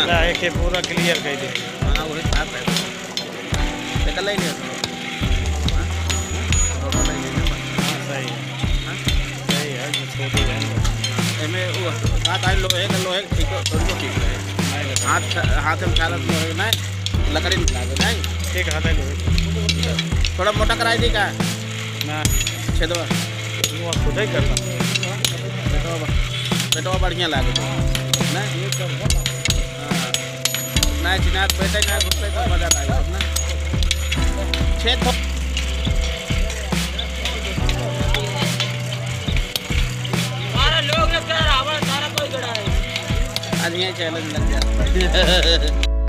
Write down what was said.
ला एक पूरा क्लियर कर दे। हां वही साफ है ते कल ही नहीं होता रोड नहीं है हां सही है। हां सही है जो छोटी है एमे वो साथ आई लोहे ठीक थोड़ी को ठीक है हाथ में चालत लोहे ना लकड़ी निकला दे नहीं ठीक हाथ है लो थोड़ा मोटा कराई दी का ना छेदवा वो खुद ही करता पेटवा बढ़िया लागे ना ये कर ना चिनाक बैठे ना घुसते तो मजा आएगा ना छेद सारा लोग ने कह रहा है सारा कोई गड़ा है आज ये चैलेंज लग गया